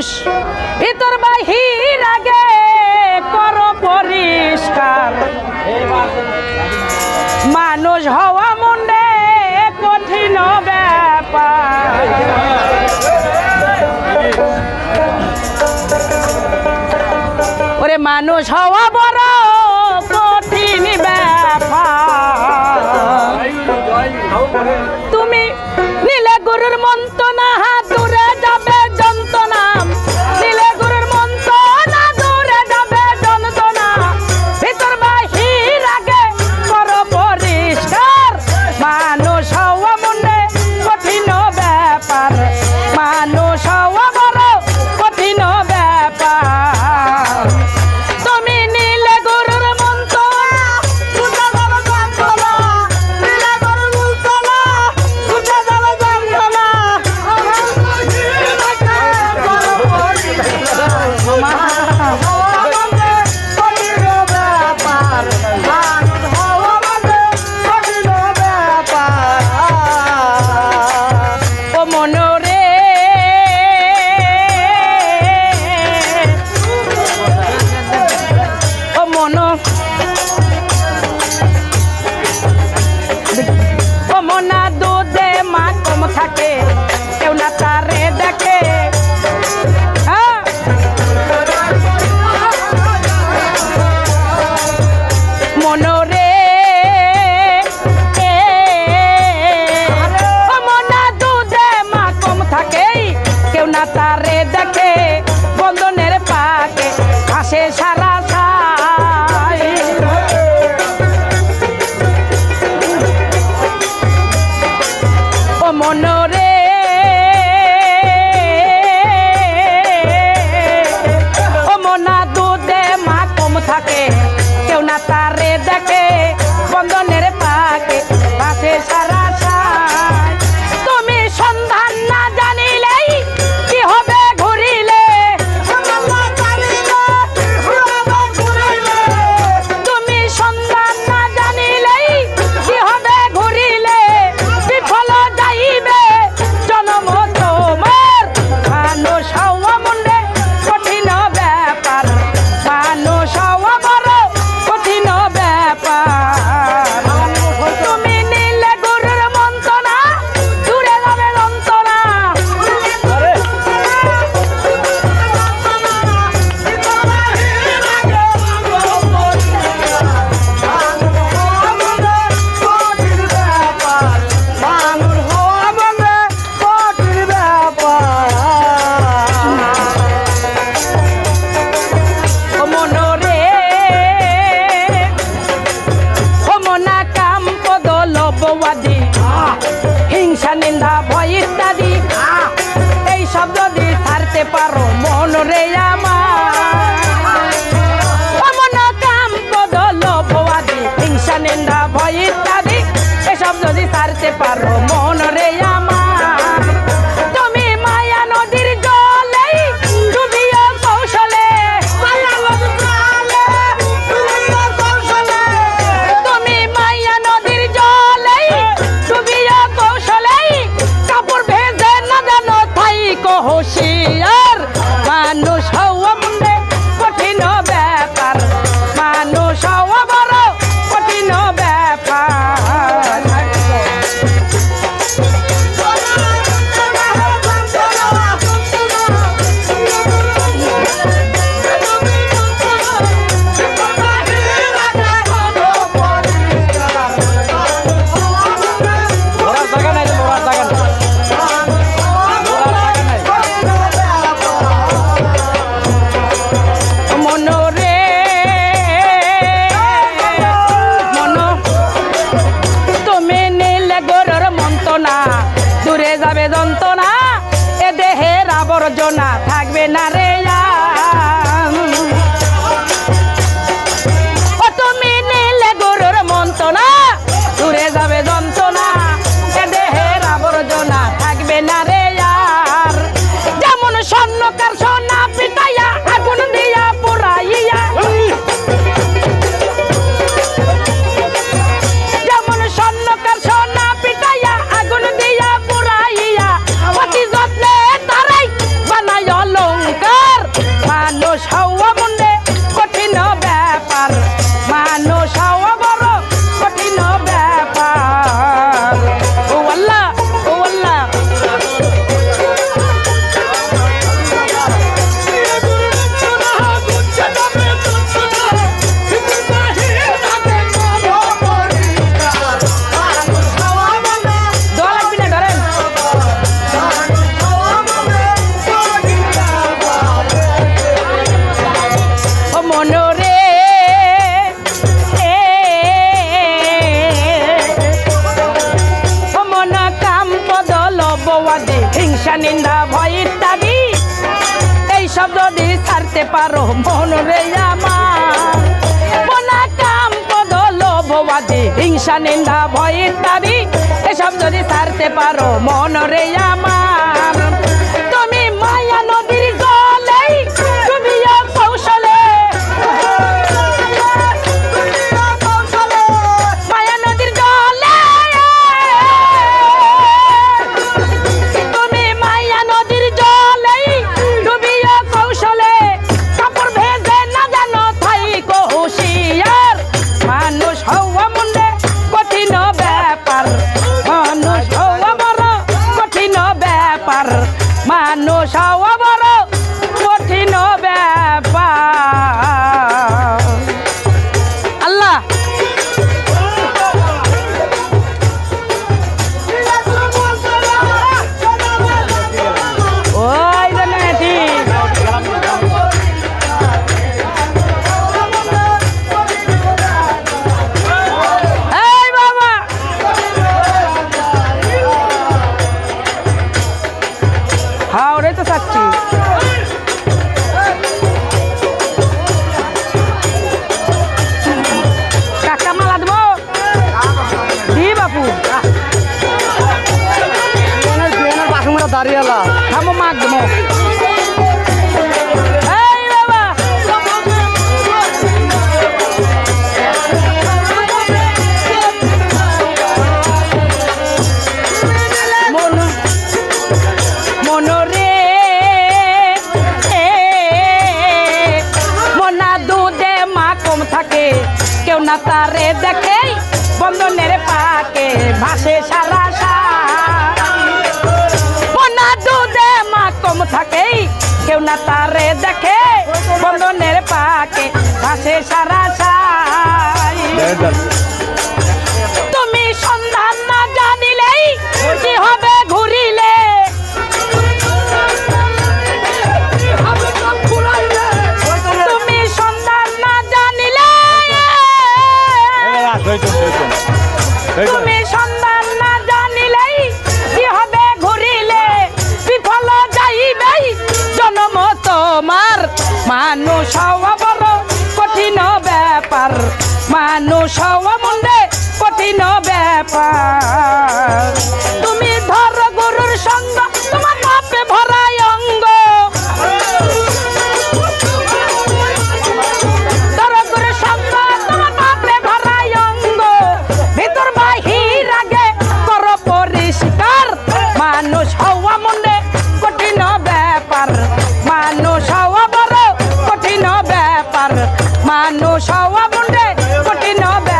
মানুষ ভিতর বাহির আগে কর পরিষ্কার মানুষ হওয়া মনে কঠিন ব্যাপার ওরে মানুষ হওয়া বড় কঠিন ব্যাপার তুমি নীলে গুরুর মন্ত্রণা দূরে যাবে যন্ত্রণা নীলে গুরুর মন্ত্রণা দূরে যাবে যন্ত্রণা ভিতর বাহির আগে কর পরিষ্কার মানুষ হওয়া মনে কঠিন ব্যাপার মানুষ হওয়া বড় কঠিন ব্যাপার তুমি নীলে গুরুর মন্ত্রণা দূরে যাবে যন্ত্রণা নীলে গুরুর মন্ত্রণা দূরে যাবে যন্ত্রণা ও মনোরে ও মনো ও মনা দুধে মা কম থাকে কেউ না তারে দেখে হ্যাঁ মনোরে ও মনা দুধে মা কম থাকে কেউ না তারে দেখে বন্ধনের পাকে আসে সারা সাই ও মনোরে ও মনা দুধে মা কম থাকে কেউ না তারে দেখে বন্ধনের পাকে আসে সারা সাই তুমি সন্ধান না জানিলেই কি হবে ঘুরিলে তুমি সন্ধান না জানিলেই কি হবে ঘুরিলে বিফল যাইবে জনম তোমার মানুষ হওয়া মনে কঠিন ব্যাপার মানুষ হওয়া বড় কঠিন ব্যাপার তুমি নীলে গুরুর মন্ত্রণা দূরে যাবে যন্ত্রণা ও মনোরে ও মনা কাম পদ লোভবাদী হিংসা নিন্দা ভয় ইত্যাদি এই শব্দ দিয়ে ছাড়তে পারো মনরে আমার ও মনা কাম পদ লোভবাদী হিংসা নিন্দা ভয় ইত্যাদি এই শব্দ দিয়ে ছাড়তে পারো মনরে আমার তুমি মায়া নদীর জলে ডুবিও কৌশলে তুমি মায়া নদীর জলে ডুবিও কৌশলে কাপড় ভেজে না জানো থাই হুঁশিয়ার মানুষ হওয়া মনে কঠিন ব্যাপার মানুষ হওয়া বড় কঠিন ব্যাপার হিংসা নিন্দা ভয় ইত্যাদি এইসব যদি ছাড়তে পারো মন রে আমার মনা কাম পদ লোভ আদি হিংসা নিন্দা ভয় ইত্যাদি এসব যদি ছাড়তে পারো মন রে আমার তুমি মায়া নদীর জলে ডুবিয়া কৌশলে মায়া নদীর জলে তুমি মায়া নদীর জলে ডুবিয়া কৌশলে কাপড় ভেজে না জানো থাই কৌশিয়ার মানুষ হওয়া মনে কঠিন ব্যাপার মানুষ হওয়া বড় কঠিন ব্যাপার মানুষ হওয়া বড় কঠিন ব্যাপার আল্লাহ ওই জন্য ঠিক এই বাবা হ্যাঁ ওটাই তো চাচ্ছি কাকা মালা দেবো দি বাপু দাঁড়িয়ে খাবো মাগ দেবো এই বাবা মনরে মনা দুধে মা কম থাকে কেউ না তারে দেখে বন্ধনের পাকে ভাসে সারা মনা দুধে মা কম থাকে কেউ না তারে দেখে বন্ধনের পাকে ভাসে সারা তুমি সন্ধান না জানিলেই কি হবে ঘুরিলে তুমি সন্ধান না জানিলে তুমি সন্ধান না জানিলেই কি হবে ঘুরিলে বিফল যাইবেই জন্ম তোমার মানুষ হওয়া বড় কঠিন ব্যাপার মানুষ হওয়া মনে কঠিন ব্যাপার তুমি ধর গুরুর সঙ্গ তোমার পাপে ভরায় অঙ্গ ধর গুরুর সঙ্গ তোমার পাপে ভরায় অঙ্গ ভিতর বাহির আগে করো পরিষ্কার মানুষ হওয়া মনে কঠিন ব্যাপার মানুষ হওয়া বড় কঠিন ব্যাপার মানুষ হওয়া মনে কঠিন ব্যাপার